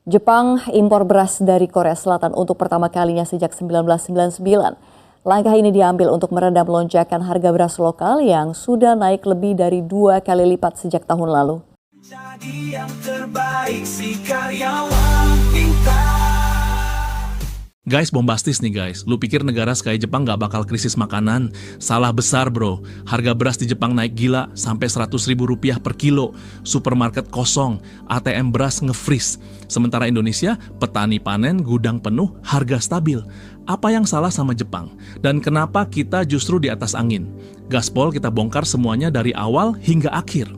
Jepang impor beras dari Korea Selatan untuk pertama kalinya sejak 1999. Langkah ini diambil untuk meredam lonjakan harga beras lokal yang sudah naik lebih dari 2 kali lipat sejak tahun lalu. Jadi yang terbaik si karyawan pintar. Guys, bombastis nih guys. Lu pikir negara sekaya Jepang gak bakal krisis makanan? Salah besar bro. Harga beras di Jepang naik gila sampai Rp100.000 per kilo. Supermarket kosong, ATM beras nge-freeze. Sementara Indonesia, petani panen, gudang penuh, harga stabil. Apa yang salah sama Jepang? Dan kenapa kita justru di atas angin? Gaspol kita bongkar semuanya dari awal hingga akhir.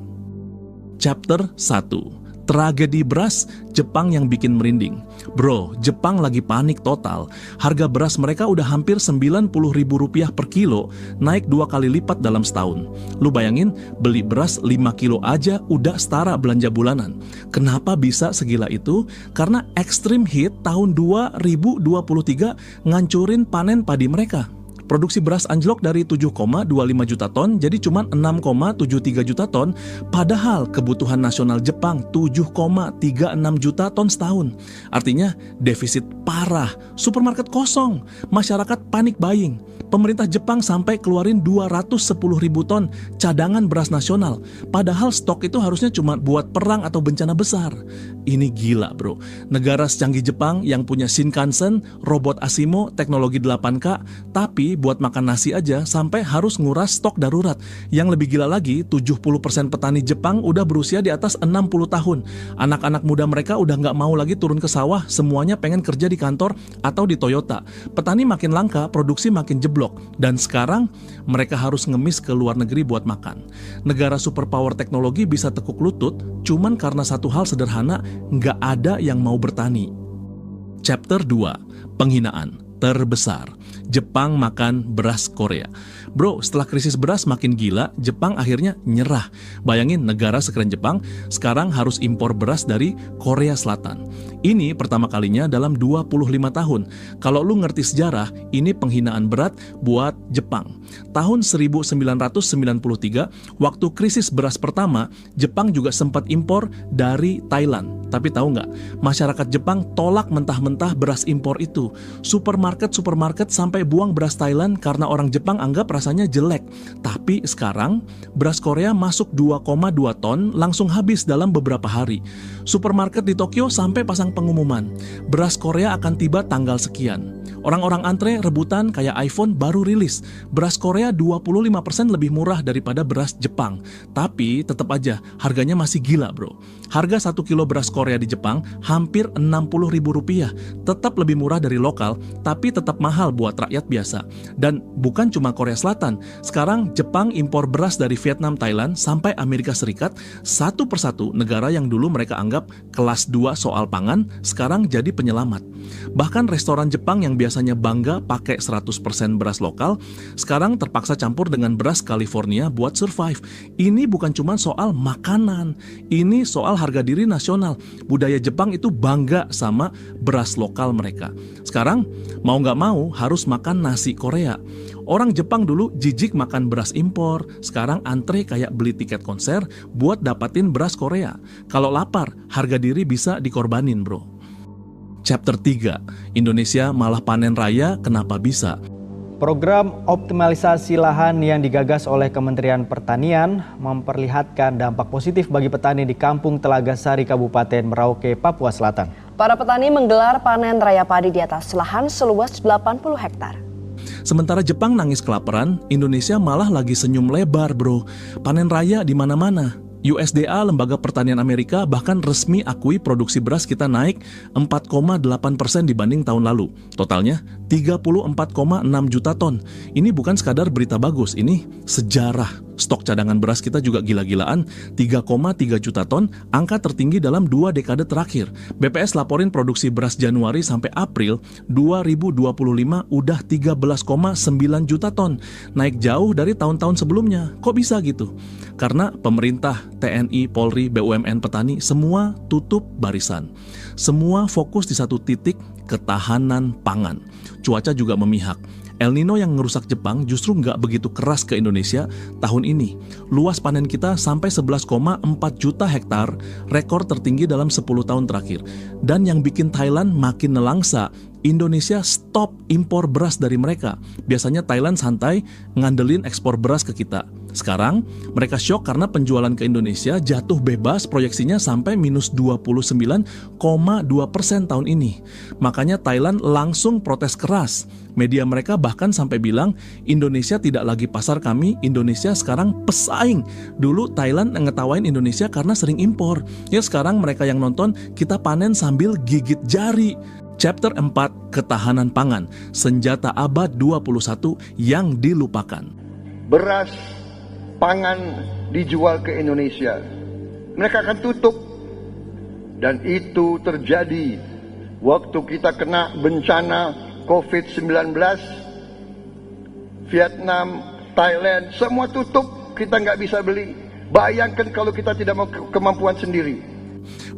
Chapter 1. Tragedi beras, Jepang yang bikin merinding. Bro, Jepang lagi panik total. Harga beras mereka udah hampir Rp90.000 per kilo, naik 2 kali lipat dalam setahun. Lu bayangin, beli beras 5 kilo aja udah setara belanja bulanan. Kenapa bisa segila itu? Karena extreme heat tahun 2023 ngancurin panen padi mereka. Produksi beras anjlok dari 7,25 juta ton jadi cuma 6,73 juta ton, padahal kebutuhan nasional Jepang 7,36 juta ton setahun. Artinya defisit parah, supermarket kosong, masyarakat panik buying. Pemerintah Jepang sampai keluarin 210.000 ton cadangan beras nasional, padahal stok itu harusnya cuma buat perang atau bencana besar. Ini gila bro, negara secanggih Jepang yang punya Shinkansen, robot Asimo, teknologi 8K, tapi buat makan nasi aja sampai harus nguras stok darurat. Yang lebih gila lagi, 70% petani Jepang udah berusia di atas 60 tahun. Anak-anak muda mereka udah nggak mau lagi turun ke sawah, semuanya pengen kerja di kantor atau di Toyota. Petani makin langka, produksi makin jeblok. Dan sekarang mereka harus ngemis ke luar negeri buat makan. Negara superpower teknologi bisa tekuk lutut, cuman karena satu hal sederhana, nggak ada yang mau bertani. Chapter 2. Penghinaan terbesar. Jepang makan beras Korea. Bro, setelah krisis beras makin gila, Jepang akhirnya nyerah. Bayangin negara sekeren Jepang sekarang harus impor beras dari Korea Selatan. Ini pertama kalinya dalam 25 tahun. Kalau lu ngerti sejarah, ini penghinaan berat buat Jepang. Tahun 1993, waktu krisis beras pertama, Jepang juga sempat impor dari Thailand. Tapi tahu nggak, masyarakat Jepang tolak mentah-mentah beras impor itu. Supermarket sampai buang beras Thailand karena orang Jepang anggap rasanya jelek. Tapi sekarang, beras Korea masuk 2,2 ton langsung habis dalam beberapa hari. Supermarket di Tokyo sampai pasang pengumuman, beras Korea akan tiba tanggal sekian. Orang-orang antre rebutan kayak iPhone baru rilis. Beras Korea 25% lebih murah daripada beras Jepang. Tapi tetap aja harganya masih gila bro. Harga 1 kilo beras Korea di Jepang hampir Rp60.000. Tetap lebih murah dari lokal, tapi tetap mahal buat rakyat biasa. Dan bukan cuma Korea Selatan. Sekarang Jepang impor beras dari Vietnam, Thailand, sampai Amerika Serikat. Satu persatu negara yang dulu mereka anggap kelas 2 soal pangan, sekarang jadi penyelamat. Bahkan restoran Jepang yang biasanya bangga pakai 100% beras lokal, sekarang terpaksa campur dengan beras California buat survive. Ini bukan cuma soal makanan, ini soal harga diri nasional. Budaya Jepang itu bangga sama beras lokal mereka. Sekarang mau nggak mau harus makan nasi Korea. Orang Jepang dulu jijik makan beras impor, sekarang antre kayak beli tiket konser buat dapatin beras Korea. Kalau lapar, harga diri bisa dikorbanin bro. Chapter 3. Indonesia malah panen raya, kenapa bisa? Program optimalisasi lahan yang digagas oleh Kementerian Pertanian memperlihatkan dampak positif bagi petani di Kampung Telaga Sari, Kabupaten Merauke, Papua Selatan. Para petani menggelar panen raya padi di atas lahan seluas 80 hektar. Sementara Jepang nangis kelaparan, Indonesia malah lagi senyum lebar bro. Panen raya di mana-mana. USDA, Lembaga Pertanian Amerika, bahkan resmi akui produksi beras kita naik 4,8% dibanding tahun lalu. Totalnya 34,6 juta ton. Ini bukan sekadar berita bagus, ini sejarah. Stok cadangan beras kita juga gila-gilaan, 3,3 juta ton, angka tertinggi dalam 2 dekade terakhir. BPS laporin produksi beras Januari sampai April 2025 udah 13,9 juta ton. Naik jauh dari tahun-tahun sebelumnya. Kok bisa gitu? Karena pemerintah, TNI, Polri, BUMN, petani, semua tutup barisan. Semua fokus di satu titik, ketahanan pangan. Cuaca juga memihak. El Nino yang ngerusak Jepang justru nggak begitu keras ke Indonesia tahun ini. Luas panen kita sampai 11,4 juta hektar, rekor tertinggi dalam 10 tahun terakhir. Dan yang bikin Thailand makin nelangsa, Indonesia stop impor beras dari mereka. Biasanya Thailand santai ngandelin ekspor beras ke kita. Sekarang mereka syok karena penjualan ke Indonesia jatuh bebas proyeksinya sampai minus 29,2% tahun ini. Makanya Thailand langsung protes keras. Media mereka bahkan sampai bilang Indonesia tidak lagi pasar kami, Indonesia sekarang pesaing. Dulu Thailand ngetawain Indonesia karena sering impor. Ya sekarang mereka yang nonton kita panen sambil gigit jari. Chapter 4, Ketahanan Pangan, senjata abad 21 yang dilupakan. Beras, pangan dijual ke Indonesia. Mereka akan tutup. Dan itu terjadi waktu kita kena bencana COVID-19. Vietnam, Thailand, semua tutup. Kita nggak bisa beli. Bayangkan kalau kita tidak mau kemampuan sendiri.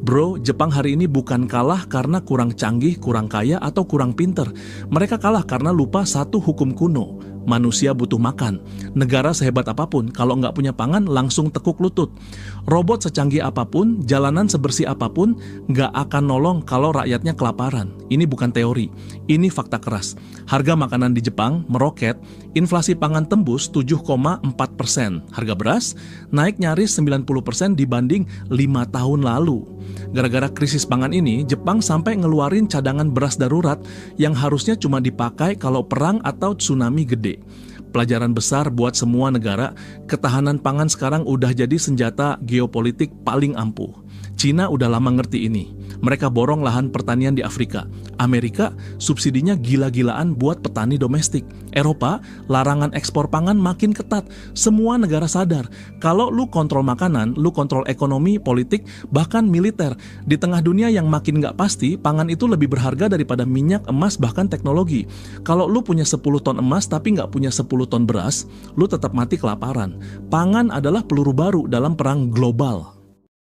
Bro, Jepang hari ini bukan kalah karena kurang canggih, kurang kaya, atau kurang pinter. Mereka kalah karena lupa satu hukum kuno. Manusia butuh makan. Negara sehebat apapun, kalau nggak punya pangan, langsung tekuk lutut. Robot secanggih apapun, jalanan sebersih apapun, nggak akan nolong kalau rakyatnya kelaparan. Ini bukan teori, ini fakta keras. Harga makanan di Jepang meroket, inflasi pangan tembus 7,4%. Harga beras naik nyaris 90% dibanding 5 tahun lalu. Gara-gara krisis pangan ini, Jepang sampai ngeluarin cadangan beras darurat yang harusnya cuma dipakai kalau perang atau tsunami gede. Pelajaran besar buat semua negara, ketahanan pangan sekarang udah jadi senjata geopolitik paling ampuh. Cina udah lama ngerti ini. Mereka borong lahan pertanian di Afrika. Amerika subsidinya gila-gilaan buat petani domestik. Eropa larangan ekspor pangan makin ketat. Semua negara sadar, kalau lu kontrol makanan, lu kontrol ekonomi, politik, bahkan militer. Di tengah dunia yang makin nggak pasti, pangan itu lebih berharga daripada minyak, emas, bahkan teknologi. Kalau lu punya 10 ton emas tapi nggak punya 10 ton beras, lu tetap mati kelaparan. Pangan adalah peluru baru dalam perang global.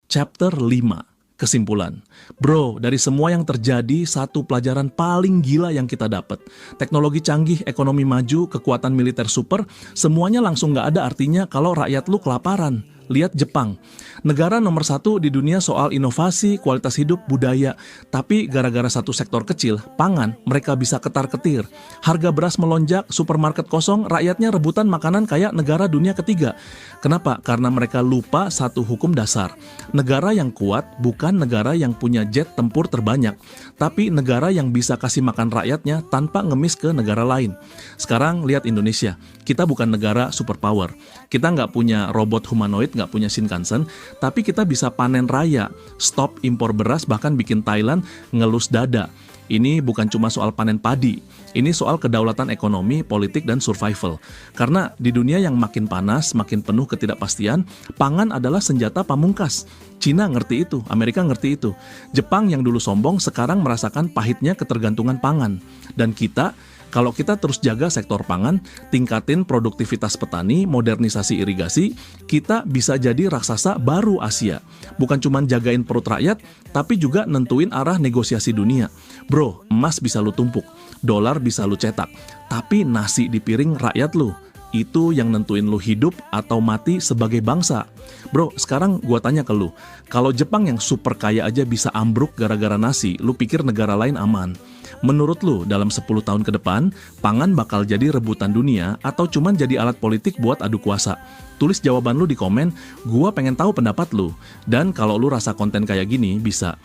Chapter 5, Kesimpulan. Bro, dari semua yang terjadi, satu pelajaran paling gila yang kita dapat. Teknologi canggih, ekonomi maju, kekuatan militer super, semuanya langsung nggak ada artinya kalau rakyat lu kelaparan. Lihat Jepang, negara nomor 1 di dunia soal inovasi, kualitas hidup, budaya. Tapi gara-gara satu sektor kecil, pangan, mereka bisa ketar-ketir. Harga beras melonjak, supermarket kosong, rakyatnya rebutan makanan kayak negara dunia ketiga. Kenapa? Karena mereka lupa satu hukum dasar. Negara yang kuat bukan negara yang punya jet tempur terbanyak, tapi negara yang bisa kasih makan rakyatnya tanpa ngemis ke negara lain. Sekarang lihat Indonesia, kita bukan negara superpower. Kita nggak punya robot humanoid, nggak punya Shinkansen, tapi kita bisa panen raya, stop impor beras, bahkan bikin Thailand ngelus dada. Ini bukan cuma soal panen padi, ini soal kedaulatan ekonomi, politik, dan survival. Karena di dunia yang makin panas, makin penuh ketidakpastian, pangan adalah senjata pamungkas. Cina ngerti itu, Amerika ngerti itu. Jepang yang dulu sombong sekarang merasakan pahitnya ketergantungan pangan. Dan kita, kalau kita terus jaga sektor pangan, tingkatin produktivitas petani, modernisasi irigasi, kita bisa jadi raksasa baru Asia. Bukan cuma jagain perut rakyat, tapi juga nentuin arah negosiasi dunia. Bro, emas bisa lu tumpuk, dolar bisa lu cetak, tapi nasi di piring rakyat lu, itu yang nentuin lu hidup atau mati sebagai bangsa. Bro, sekarang gua tanya ke lu, kalau Jepang yang super kaya aja bisa ambruk gara-gara nasi, lu pikir negara lain aman? Menurut lu, dalam 10 tahun ke depan, pangan bakal jadi rebutan dunia atau cuman jadi alat politik buat adu kuasa? Tulis jawaban lu di komen, gua pengen tahu pendapat lu. Dan kalau lu rasa konten kayak gini, bisa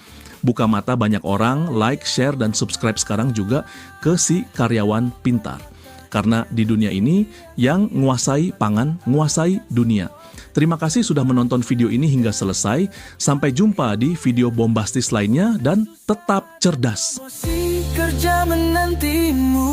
buka mata banyak orang, like, share, dan subscribe sekarang juga ke si Karyawan Pintar. Karena di dunia ini, yang nguasai pangan, nguasai dunia. Terima kasih sudah menonton video ini hingga selesai. Sampai jumpa di video bombastis lainnya dan tetap cerdas. Kerja menantimu.